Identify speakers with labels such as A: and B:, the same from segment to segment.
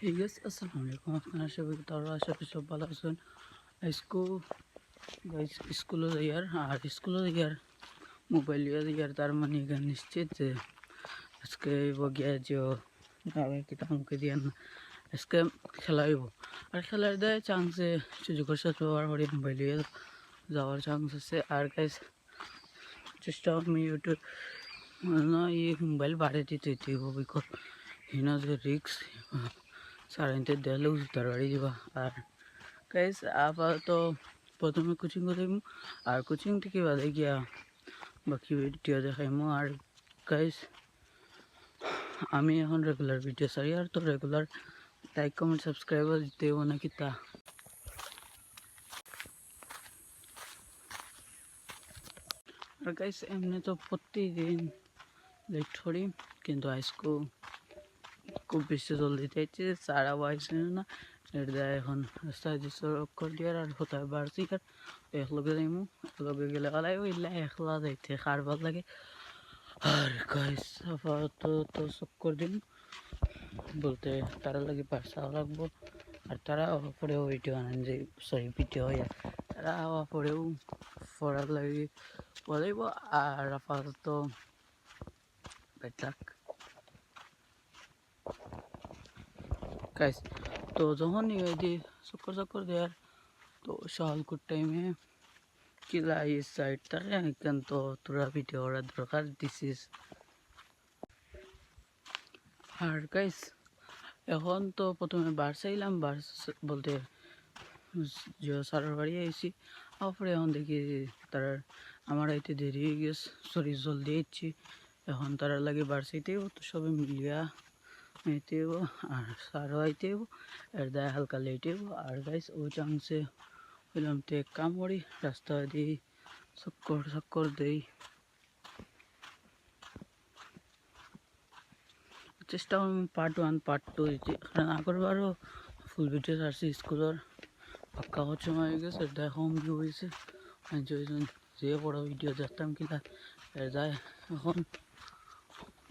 A: Hey guys, Assalamualaikum. আপনারা সবাই তারা আশা করি সব ভালো আছেন। আজকে গাইস স্কুলে যাইয়ার আর স্কুলে যাইয়ার মোবাইল যাইয়ার তার মানে এখানে নিশ্চিত যে আজকে বগিয়া যে আমি কি তামকে দিয়ান আজকে খেলাইব আর খেলার দেয় চান্সে সুযোগের সাথে ব্যবহার করে মোবাইল যাওয়ার চান্স আছে। আর গাইস চেষ্টা আমি ইউটিউব না এই মোবাইল বাড়ি দিতে বিকজ হিনা যে রিক্স সারাইতে দেয়ালেও জুতার বাড়ি যাবা। আর গাইস আপাতত প্রথমে কোচিং করাইম আর কোচিং থেকে বাদে গিয়া বাকি ভিডিও দেখাইমো। আর গাইস আমি এখন রেগুলার ভিডিও ছাড়ি আর তো রেগুলার লাইক কমেন্ট সাবস্ক্রাইবার দিতেও নাকি তা আর গাইস এমনি তো প্রতিদিন লেট করি কিন্তু আজকে খুব বেশি জলদি যাইছে সারা বাইছে না এর দেয় এখন রাস্তায় করে দিয়ার আর হতে বাড়ছি আর একলগে যাইমু একলগে গেলে গেলাই ওইলা একলা যাইতে খার ভাল লাগে। আর গাইস আপাতত তো চক্কর দিন বলতে তারা লাগে পারসাও লাগবো আর তারা পরেও ভিডিও আনেন যে সরি ভিডিও হয় তারা পরেও পড়ার লাগে বলাইব। আর আপাতত বেটাক গাইস তো যখন এই চক্কর দেয়ার তো সকালকুর টাইমে কিলা এই সাইড থাকে এখান তো তোরা ভিডিও করার দরকার দিছিস। আর গাইস এখন তো প্রথমে বার চাইলাম বার বলতে জিও সারের বাড়ি আইসি তারপরে এখন দেখি তারা আমার আইতে দেরি হয়ে গেছে সরি জলদি আইছি এখন তারা লাগে বার চাইতেও তো সবাই মিলিয়া আইতেব আর সারও আইতেব এর দায় হালকা লেটেব। আর গাইস ওই চান্সে হইলাম তো এক কাম করি রাস্তা দিই চক্কর দেই চেষ্টা করলাম পার্ট 1 পার্ট 2 দিতে কারণ আগরবারও ফুল ভিডিও ছাড়ছি স্কুলের পাক্কা হওয়ার সময় হয়ে গেছে দেখা ভিউ হয়েছে যে বড় ভিডিও দেখতাম কিনা এর যায় এখন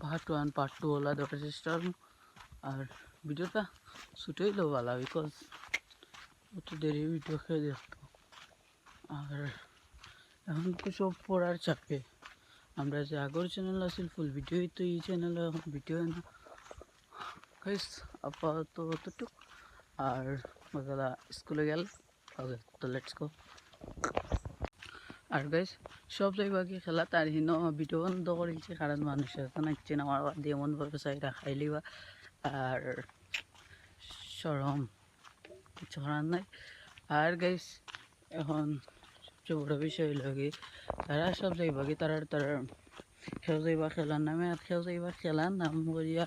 A: পার্ট 1 পার্ট 2 ওলা দেখার চেষ্টা করবো। আর ভিডিওটা শুট হইলো ভালো বিকজ অত দেরি ভিডিও খেয়ে দেখতো। আর এখন তো সব পড়ার চাপে আমরা যে আগের চ্যানেল আছিল ফুল ভিডিও তো এই চ্যানেলে এখন ভিডিও না গাইস আপাতত অতটুক। আর মজালা স্কুলে গেল ওকে তো লেটস গো। আর গাইস সব জায়গায় খেলা তার হিন ভিডিও বন্ধ করেছে কারণ মানুষ এখন আসছে না আমার বাদ দিয়ে এমনভাবে চাইটা খাইলিবা আর সরম কিছু করার নাই। আর গাইস এখন সবচেয়ে বড় বিষয় হইল কি তারা সব যাইবাগে তারা খেল যাইবা খেলার নামে আর খেল যাইবা খেলার নাম করিয়া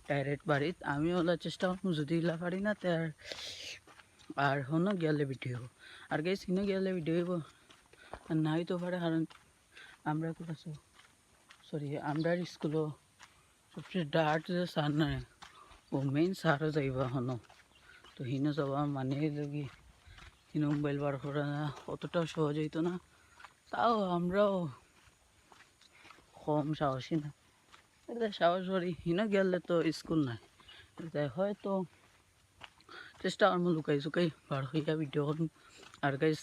A: ডাইরেক্ট বাড়িত আমি ওলা চেষ্টা করবো যদি ইলা পারি না তার আর হনো গেলে ভিডিও আর গাইস হিনো গেলে ভিডিও হইব আর নাই তো পারে কারণ আমরা ক্লাসও সরি আমরা স্কুলও সবচেয়ে ডার্ট যে সার নাই ও মেইন সারও যাইবা হনো তো হিনো যাবা মানে লগি হিনো মোবাইল বার করা না অতটাও সহজ হইতো না তাও আমরাও কম সাহসী না এটা সাহস করি হিনো গেলে তো স্কুল নাই তাই হয়তো চেষ্টা করবো লুকাই চুকাই বার হইয়া ভিডিও করুন। আর গাইস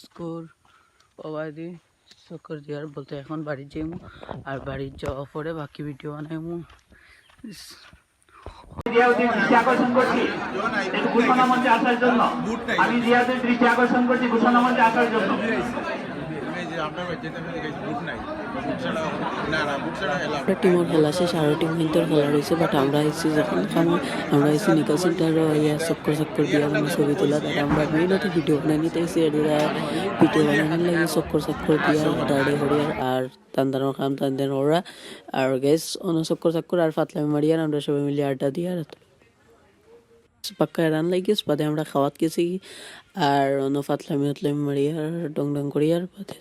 A: স্কুল অবাদি চক্কর দিয়ার বলতে এখন বাড়ি যাইমু আর বাড়ির যাওয়ার পরে বাকি ভিডিও বানাইমু।
B: আকর্ষণ করছি ঘোষণা মঞ্চে আসার জন্য আমি জিয়াদের দৃষ্টি আকর্ষণ করছি ঘোষণা মঞ্চে আসার জন্য।
C: টিমের খেলা শেষ আরও টিম কিন্তু খেলা রয়েছে বাট আমরা এসেছি যখন আমরা এসেছি নিকাল সেন্টার ইয়া চক্কর দিয়ে আমরা ছবি তোলা তারা আমরা মেইনতে ভিডিও বানাই নিতে এসেছি এরা ভিডিও বানানোর লাগে চক্কর দিয়া দাঁড়ে হরিয়ার আর তান্দানোর কাম তান্দান ওরা আর গ্যাস অন্য চক্কর আর ফাতলামি মারিয়ার আমরা সবাই মিলে আড্ডা দিয়ে আর পাক্কা রান লাগিয়েছ বাদে আমরা খাওয়াত গেছি আর অন্য ফাতলামি মারিয়ার ডং করিয়ার বাদে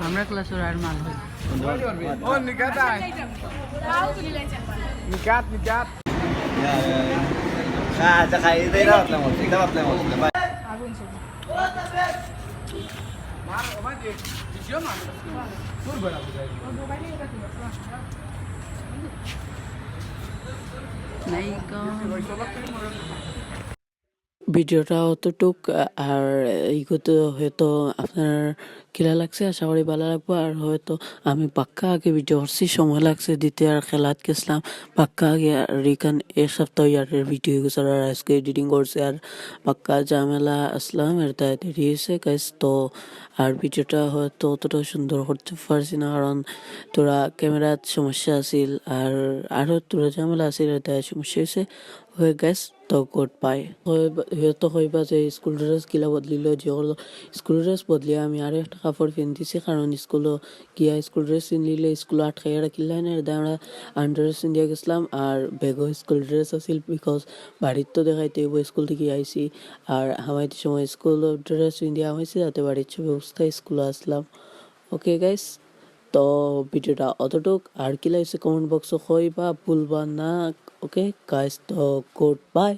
A: আমরা ক্লাসের আর মাল হয়
C: ভিডিওটা অতটুক আর এইগুলো হয়তো আপনার কিলা লাগছে আশা করি ভালো লাগবো আর হয়তো আমি পাক্কা আগে ভিডিও করছি সময় লাগছে দিতে আর খেলাত গেছিলাম পাক্কা আগে রিকান এক সপ্তাহ ইয়ারের ভিডিও গেছে আর আজকে এডিটিং করছে আর পাক্কা ঝামেলা আসলাম এর তাই দেরি হয়েছে গাইস তো আর ভিডিওটা হয়তো অতটা সুন্দর করতে পারছি না কারণ তোরা ক্যামেরার সমস্যা আছিল আর আরো তোরা ঝামেলা আছিল এর তাই সমস্যা হয়েছে হয়ে গেছ তো গুড বাই হয়তো কইবা যে স্কুল ড্রেস কিলা বদলিল যে স্কুল ড্রেস বদলিয়ে আমি আরো একটা কাপড় কিনতেছি কারণ স্কুলও গিয়া স্কুল ড্রেস কিনলিলে স্কুল আটকাইয়া রাখিলে না আমরা আন্ডারড্রেস ইন্ডিয়া গেছিলাম আর বেগও স্কুল ড্রেস আছিল বিকজ বাড়ির তো দেখাইতে স্কুল থেকে আইছি আর হামাইতে সময় স্কুল ড্রেস ইন্ডিয়া হয়েছে যাতে বাড়ির ছবি অবস্থায় স্কুলে আসলাম ওকে গাইস তো ভিডিওটা অতটুক আর কি লাগছে কমেন্ট বক্সে কইবা ভুলবা না ওকে গাইস তো গুড বাই